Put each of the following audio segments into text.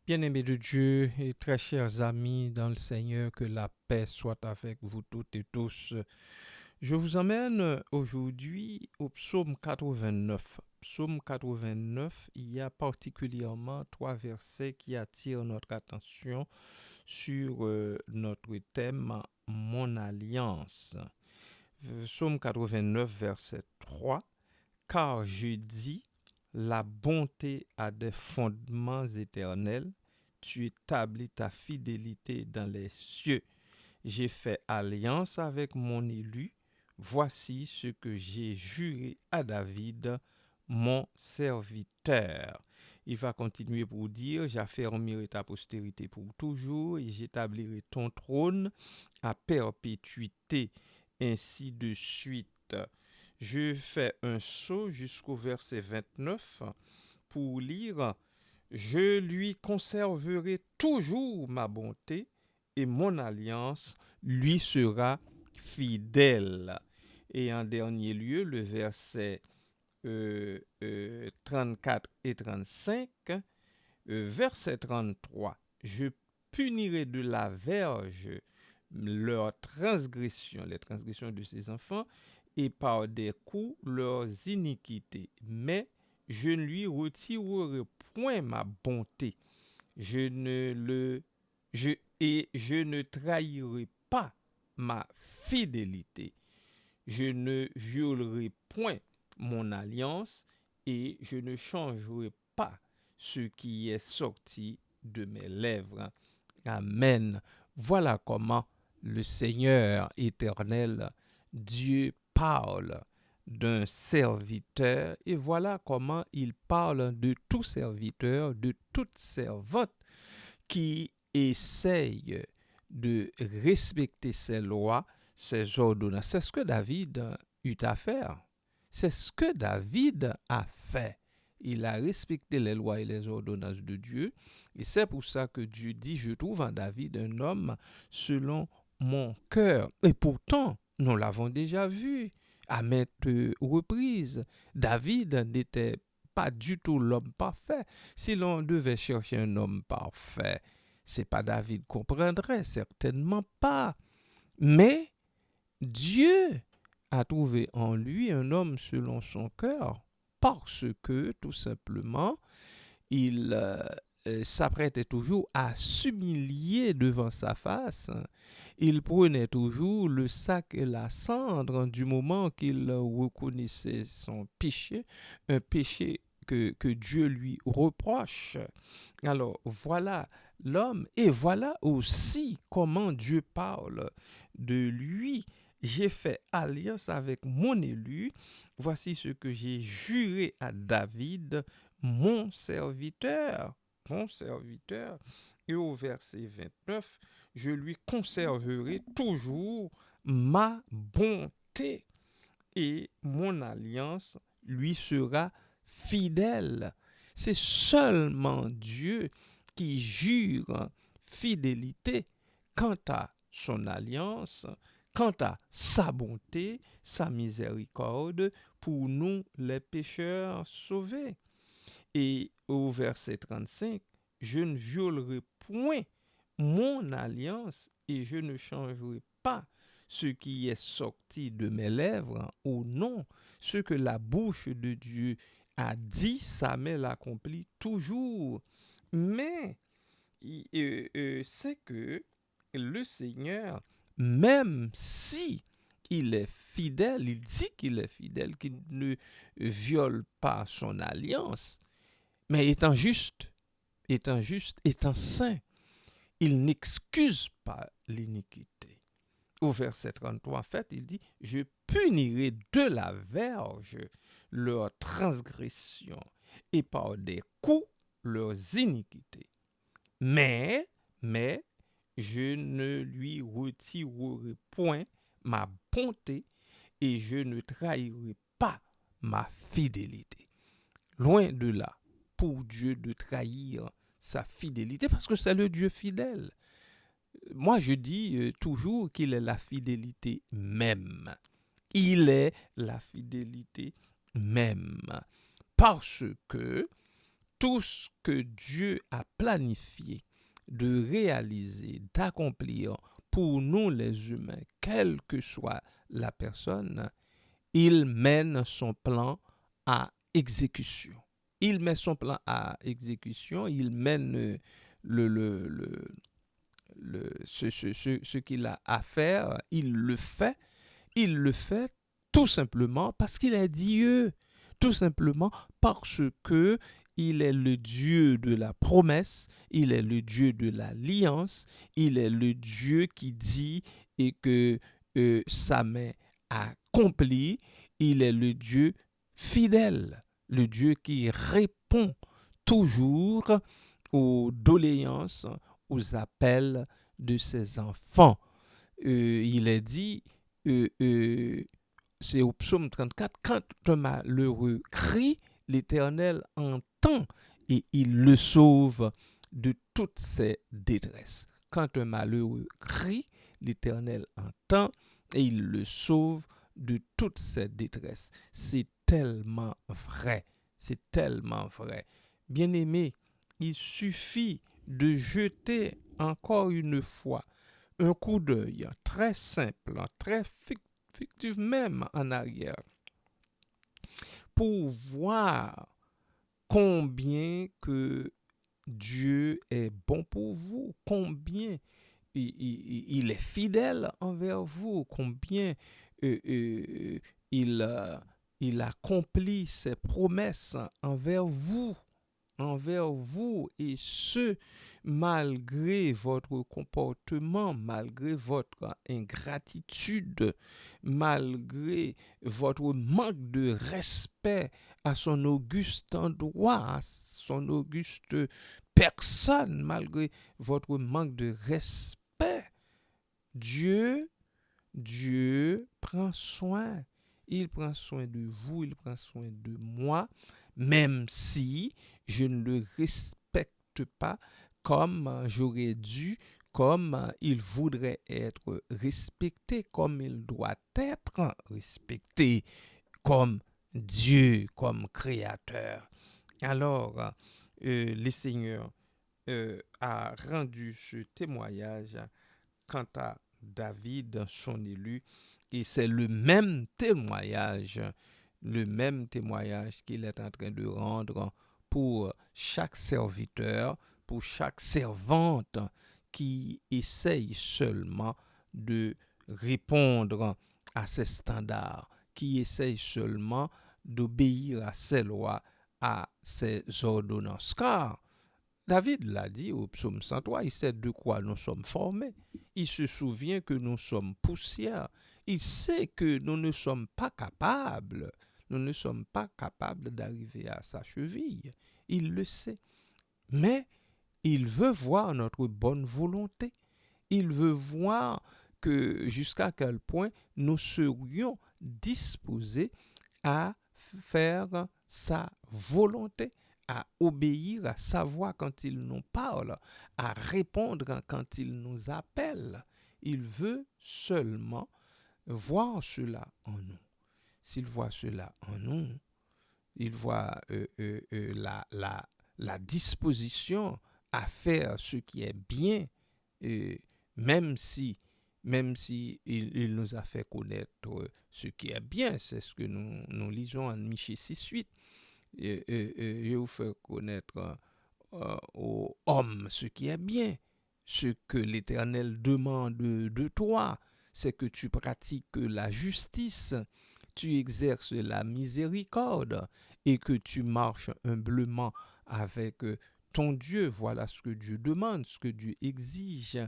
Bien-aimés de Dieu et très chers amis dans le Seigneur, que la paix soit avec vous toutes et tous. Je vous emmène aujourd'hui au psaume 89. Psaume 89, il y a particulièrement trois versets qui attirent notre attention sur notre thème Mon alliance. Psaume 89, verset 3. Car je dis, la bonté a des fondements éternels, tu établis ta fidélité dans les cieux. J'ai fait alliance avec mon élu, voici ce que j'ai juré à David, mon serviteur. Il va continuer pour dire, j'affermirai ta postérité pour toujours et j'établirai ton trône à perpétuité, ainsi de suite. Je fais un saut jusqu'au verset 29 pour lire, je lui conserverai toujours ma bonté et mon alliance lui sera fidèle. Et en dernier lieu, le verset 34 et 35, verset 33, je punirai de la verge leurs transgressions, les transgressions de ses enfants, et par des coups leurs iniquités. Mais je ne lui retirerai point ma bonté. Je ne le je et je ne trahirai pas ma fidélité. Je ne violerai point mon alliance et je ne changerai pas ce qui est sorti de mes lèvres. Amen. Voilà comment le Seigneur éternel, Dieu, parle d'un serviteur et voilà comment il parle de tout serviteur, de toute servante qui essaye de respecter ses lois, ses ordonnances. C'est ce que David eut à faire. C'est ce que David a fait. Il a respecté les lois et les ordonnances de Dieu. Et c'est pour ça que Dieu dit, je trouve en David un homme selon mon cœur. Et pourtant, nous l'avons déjà vu à maintes reprises. David n'était pas du tout l'homme parfait. Si l'on devait chercher un homme parfait, c'est pas David qu'on prendrait, certainement pas. Mais Dieu a trouvé en lui un homme selon son cœur parce que, tout simplement, il s'apprêtait toujours à s'humilier devant sa face. Il prenait toujours le sac et la cendre du moment qu'il reconnaissait son péché, un péché que Dieu lui reproche. Alors voilà l'homme et voilà aussi comment Dieu parle de lui. J'ai fait alliance avec mon élu. Voici ce que j'ai juré à David, mon serviteur. Mon serviteur. Et au verset 29, je lui conserverai toujours ma bonté et mon alliance lui sera fidèle. C'est seulement Dieu qui jure fidélité quant à son alliance, quant à sa bonté, sa miséricorde pour nous les pécheurs sauvés. Et au verset 35, je ne violerai point mon alliance et je ne changerai pas ce qui est sorti de mes lèvres, ou non, ce que la bouche de Dieu a dit, sa main l'accomplit toujours. Mais c'est que le Seigneur, même si il est fidèle, il dit qu'il est fidèle, qu'il ne viole pas son alliance, mais étant juste, étant saint, il n'excuse pas l'iniquité. Au verset 33, en fait, il dit, je punirai de la verge leurs transgressions et par des coups leurs iniquités. Mais, mais, je ne lui retirerai point ma bonté et je ne trahirai pas ma fidélité. Loin de là, pour Dieu de trahir sa fidélité, parce que c'est le Dieu fidèle. Moi, je dis toujours qu'il est la fidélité même. Il est la fidélité même. Parce que tout ce que Dieu a planifié de réaliser, d'accomplir pour nous les humains, quelle que soit la personne, il mène son plan à exécution. Il met son plan à exécution, il mène le, le, le, ce qu'il a à faire, il le fait tout simplement parce qu'il est Dieu, tout simplement parce que il est le Dieu de la promesse, il est le Dieu de l'alliance, il est le Dieu qui dit et que sa main accomplit, il est le Dieu fidèle, le Dieu qui répond toujours aux doléances, aux appels de ses enfants. Il est dit, c'est au psaume 34, quand un malheureux crie, l'Éternel entend et il le sauve de toutes ses détresses. Quand un malheureux crie, l'Éternel entend et il le sauve de toutes ses détresses. C'est tellement vrai. C'est tellement vrai. Bien-aimé, il suffit de jeter encore une fois un coup d'œil très simple, très fictif même en arrière, pour voir combien que Dieu est bon pour vous, combien il est fidèle envers vous, combien il, il accomplit ses promesses envers vous, et ce, malgré votre comportement, malgré votre ingratitude, malgré votre manque de respect à son auguste endroit, à son auguste personne, malgré votre manque de respect. Dieu prend soin. Il prend soin de vous, il prend soin de moi, même si je ne le respecte pas comme j'aurais dû, comme il voudrait être respecté, comme il doit être respecté, comme Dieu, comme créateur. Alors, le Seigneur a rendu ce témoignage quant à David, son élu, et c'est le même témoignage qu'il est en train de rendre pour chaque serviteur, pour chaque servante qui essaye seulement de répondre à ses standards, qui essaye seulement d'obéir à ses lois, à ses ordonnances. Car David l'a dit au psaume 103, il sait de quoi nous sommes formés. Il se souvient que nous sommes poussière. Il sait que nous ne sommes pas capables. Nous ne sommes pas capables d'arriver à sa cheville. Il le sait. Mais il veut voir notre bonne volonté. Il veut voir que jusqu'à quel point nous serions disposés à faire sa volonté, à obéir à sa voix quand il nous parle, à répondre quand il nous appelle. Il veut seulement voir cela en nous. S'il voit cela en nous, il voit la disposition à faire ce qui est bien, euh, même si il nous a fait connaître ce qui est bien. C'est ce que nous lisons en Michée 6.8. Je vous fais connaître aux hommes ce qui est bien. Ce que l'Éternel demande de toi, c'est que tu pratiques la justice, tu exerces la miséricorde et que tu marches humblement avec ton Dieu. Voilà ce que Dieu demande, ce que Dieu exige.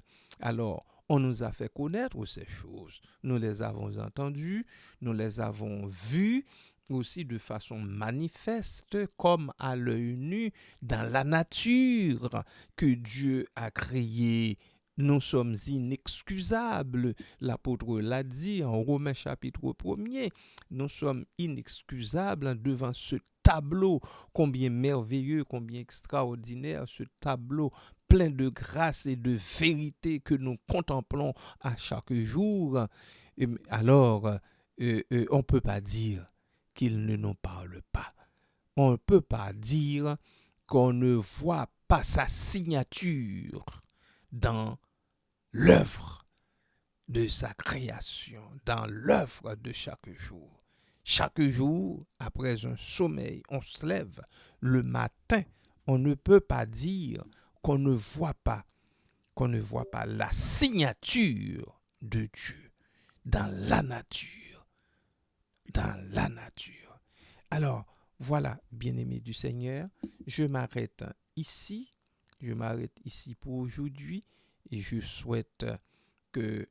Alors, on nous a fait connaître ces choses. Nous les avons entendues, nous les avons vues aussi de façon manifeste, comme à l'œil nu, dans la nature que Dieu a créée. Nous sommes inexcusables. L'apôtre l'a dit en Romains chapitre 1er. Nous sommes inexcusables devant ce tableau, combien merveilleux, combien extraordinaire, ce tableau plein de grâce et de vérité que nous contemplons à chaque jour. Alors, on ne peut pas dire qu'il ne nous parle pas. On ne peut pas dire qu'on ne voit pas sa signature dans l'œuvre de sa création, dans l'œuvre de chaque jour. Chaque jour, après un sommeil, on se lève. Le matin, on ne peut pas dire qu'on ne voit pas la signature de Dieu dans la nature. Dans la nature. Alors, voilà, bien-aimés du Seigneur, je m'arrête ici. Je m'arrête ici pour aujourd'hui et je souhaite que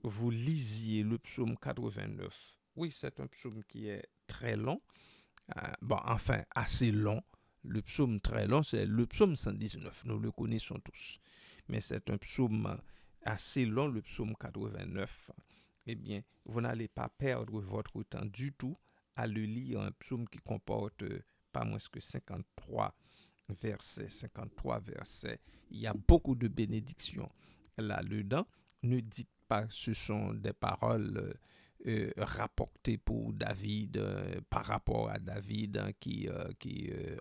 vous lisiez le psaume 89. Oui, c'est un psaume qui est très long. Enfin, assez long. Le psaume très long, c'est le psaume 119. Nous le connaissons tous. Mais c'est un psaume assez long, le psaume 89. Eh bien, vous n'allez pas perdre votre temps du tout à le lire, un psaume qui comporte pas moins que 53 versets. 53 versets. Il y a beaucoup de bénédictions là-dedans. Ne dites pas que ce sont des paroles rapportées pour David, par rapport à David, qui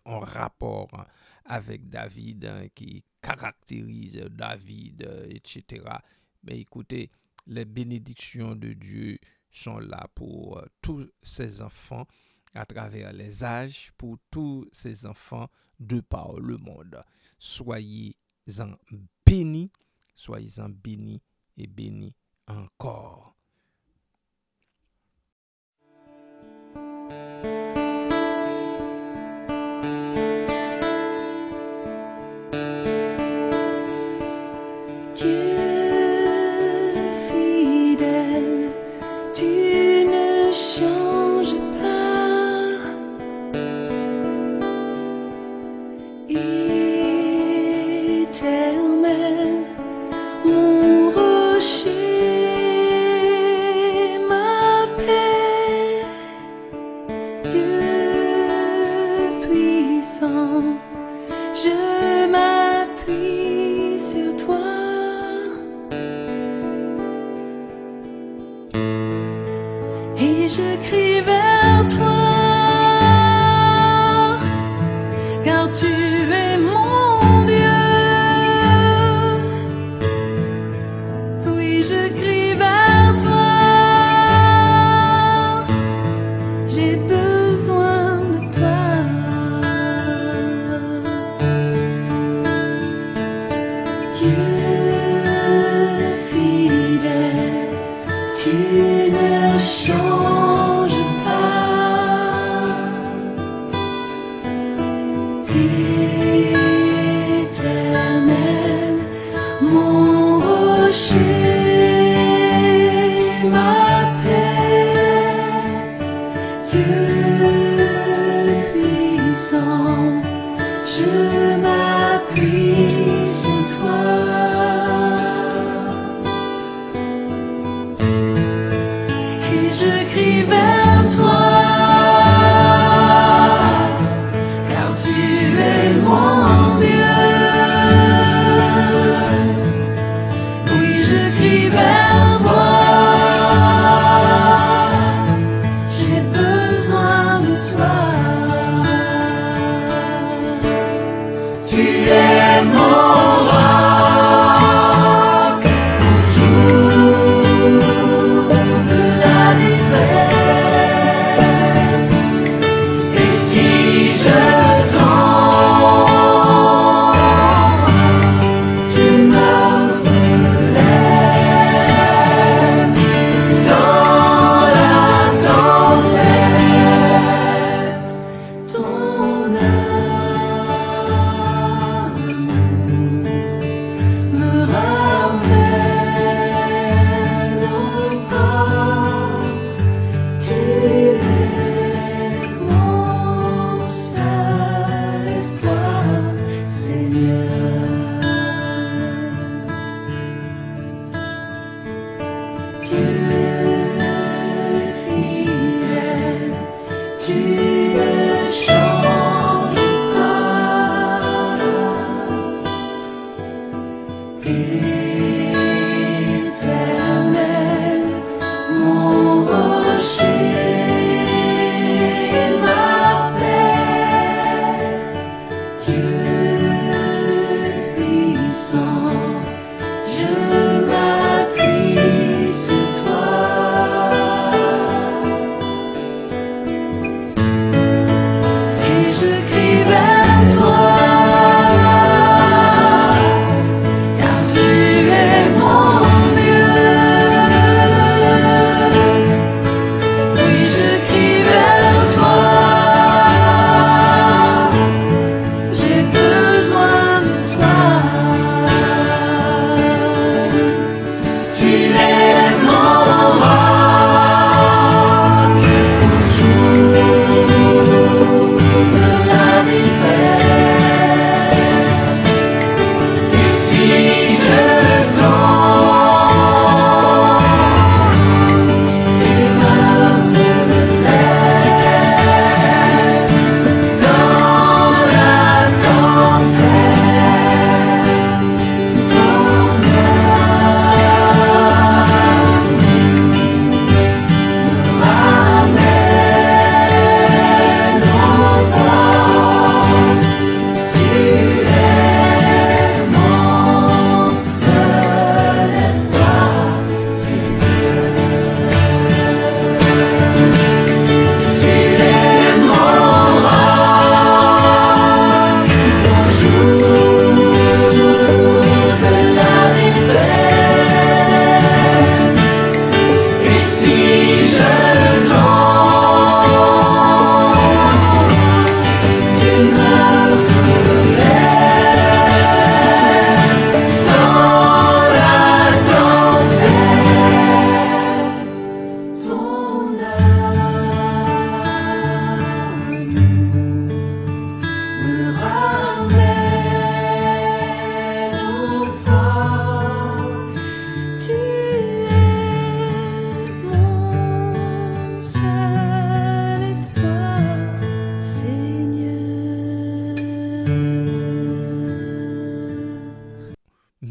ont rapport avec David, qui caractérisent David, etc. Mais écoutez, les bénédictions de Dieu sont là pour tous ses enfants à travers les âges, pour tous ses enfants de par le monde. Soyez-en bénis, soyez-en bénis et bénis encore.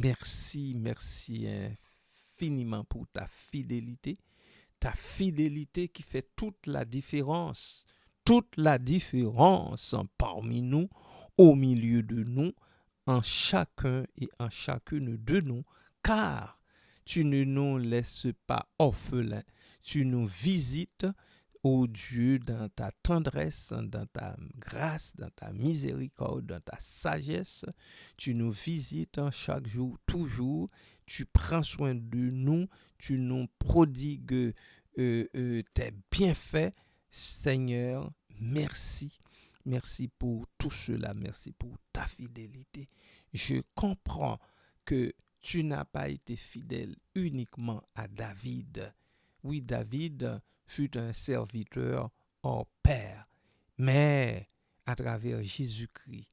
merci, merci infiniment pour ta fidélité qui fait toute la différence parmi nous, au milieu de nous, en chacun et en chacune de nous, car tu ne nous laisses pas orphelins, tu nous visites, ô Dieu, dans ta tendresse, dans ta grâce, dans ta miséricorde, dans ta sagesse, tu nous visites en chaque jour, toujours, tu prends soin de nous, tu nous prodigues tes bienfaits, Seigneur, merci. Merci pour tout cela, merci pour ta fidélité. Je comprends que tu n'as pas été fidèle uniquement à David. Oui, David fut un serviteur hors pair, mais à travers Jésus-Christ,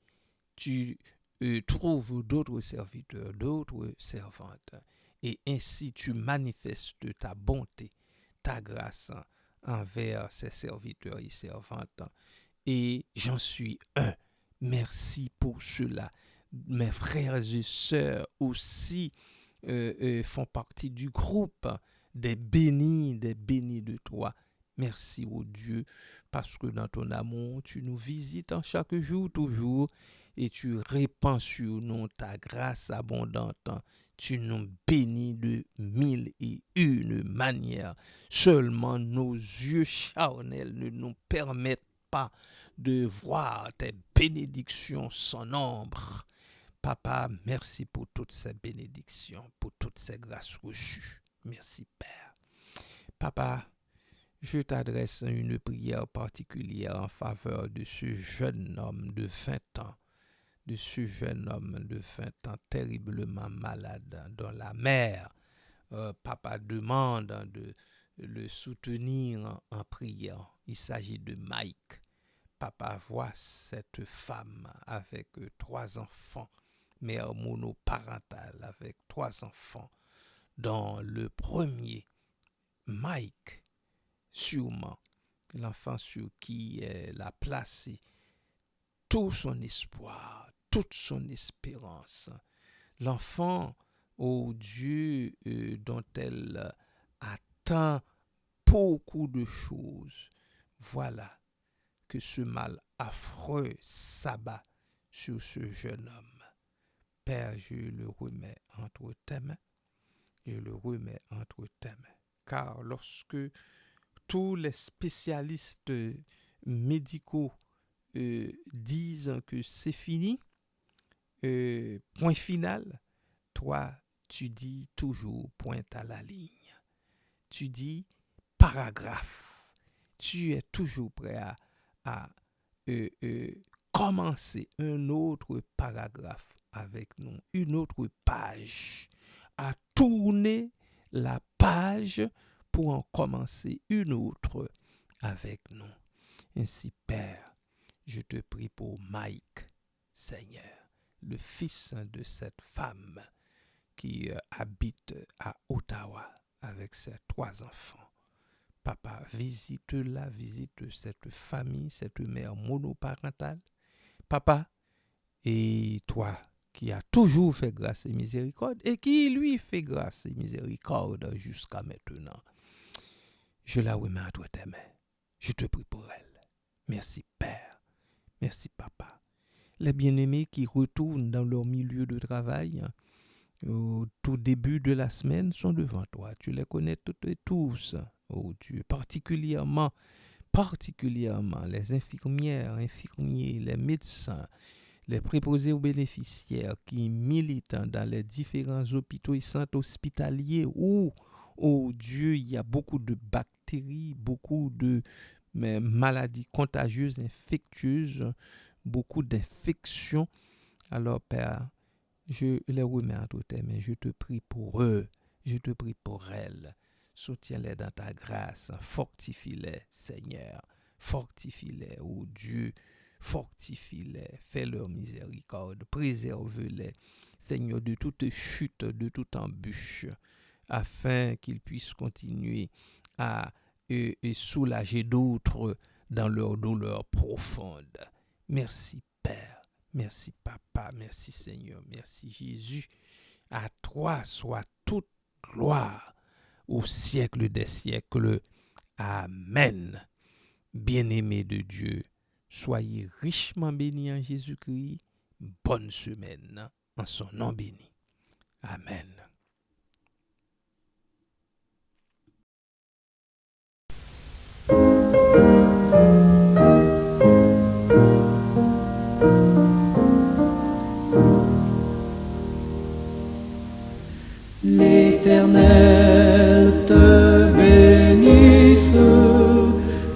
tu trouves d'autres serviteurs, d'autres servantes, et ainsi tu manifestes ta bonté, ta grâce envers ces serviteurs et servantes. Et j'en suis un. Merci pour cela. Mes frères et sœurs aussi font partie du groupe des bénis de toi. Merci, ô Dieu, parce que dans ton amour, tu nous visites en chaque jour, toujours, et tu répands sur nous ta grâce abondante. Tu nous bénis de mille et une manières. Seulement nos yeux charnels ne nous permettent pas de voir tes bénédictions sans nombre. Papa, merci pour toutes ces bénédictions, pour toutes ces grâces reçues. Merci, Père. Papa, je t'adresse une prière particulière en faveur de ce jeune homme de 20 ans, terriblement malade, dont la mère, papa, demande de le soutenir en prière. Il s'agit de Mike. Papa, voit cette femme avec 3 enfants, mère monoparentale avec 3 enfants, dont le premier, Mike, sûrement, l'enfant sur qui elle a placé tout son espoir, toute son espérance. L'enfant, ô Dieu, dont elle attend beaucoup de choses. Voilà que ce mal affreux s'abat sur ce jeune homme. Père, je le remets entre tes mains. Je le remets entre tes mains. Car lorsque tous les spécialistes médicaux disent que c'est fini, point final, toi, tu dis toujours point à la ligne. Tu dis paragraphe. Tu es toujours prêt à commencer un autre paragraphe avec nous, une autre page, à tourner la page pour en commencer une autre avec nous. Ainsi, Père, je te prie pour Mike, Seigneur, le fils de cette femme qui habite à Ottawa avec ses 3 enfants. Papa, visite-la, visite cette famille, cette mère monoparentale. Papa, et toi qui as toujours fait grâce et miséricorde et qui lui fait grâce et miséricorde jusqu'à maintenant, je la remets entre tes mains. Je te prie pour elle. Merci Père. Merci Papa. Les bien-aimés qui retournent dans leur milieu de travail au tout début de la semaine sont devant toi. Tu les connais toutes et tous. Oh Dieu, particulièrement les infirmières, infirmiers, les médecins, les préposés aux bénéficiaires qui militent dans les différents hôpitaux et centres hospitaliers où, oh Dieu, il y a beaucoup de bactéries, beaucoup de maladies contagieuses, infectieuses, beaucoup d'infections. Alors, Père, je les remets entre tes mains. Je te prie pour eux. Je te prie pour elles. Soutiens-les dans ta grâce. Fortifie-les, Seigneur. Fortifie-les, oh Dieu. Fortifie-les. Fais leur miséricorde. Préserve-les, Seigneur, de toute chute, de toute embûche, afin qu'ils puissent continuer à soulager d'autres dans leur douleur profonde. Merci, Père. Merci, Papa. Merci, Seigneur. Merci, Jésus. À toi soit toute gloire au siècle des siècles. Amen. Bien-aimés de Dieu, soyez richement bénis en Jésus-Christ. Bonne semaine en son nom béni. Amen. L'Éternel te bénisse,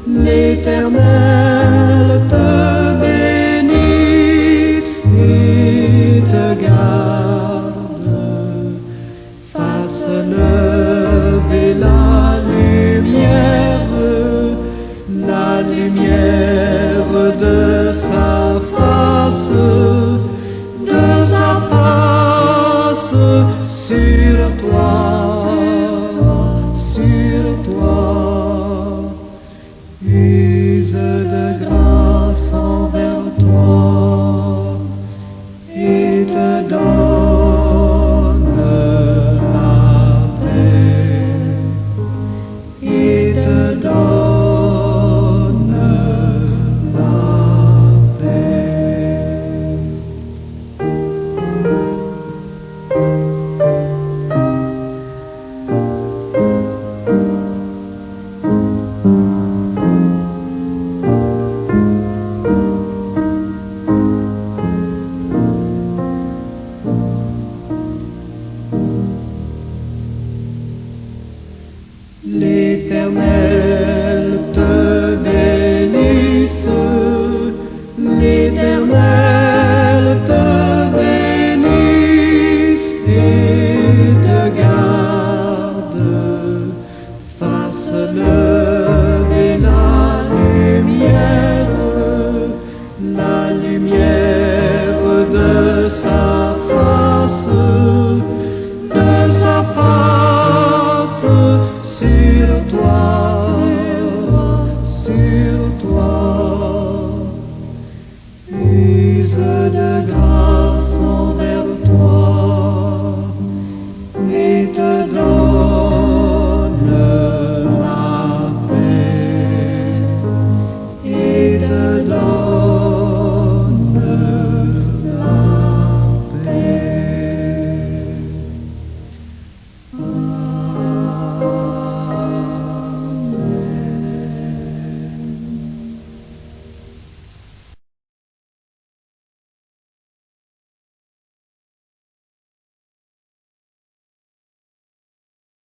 l'Éternel te bénisse et te garde, fasse lever la lumière de sa face sur toi, use de grâce envers toi et te donne la paix, et te donne la paix. L'Éternel te bénisse, l'Éternel te bénisse et te garde, fasse lever la lumière de sa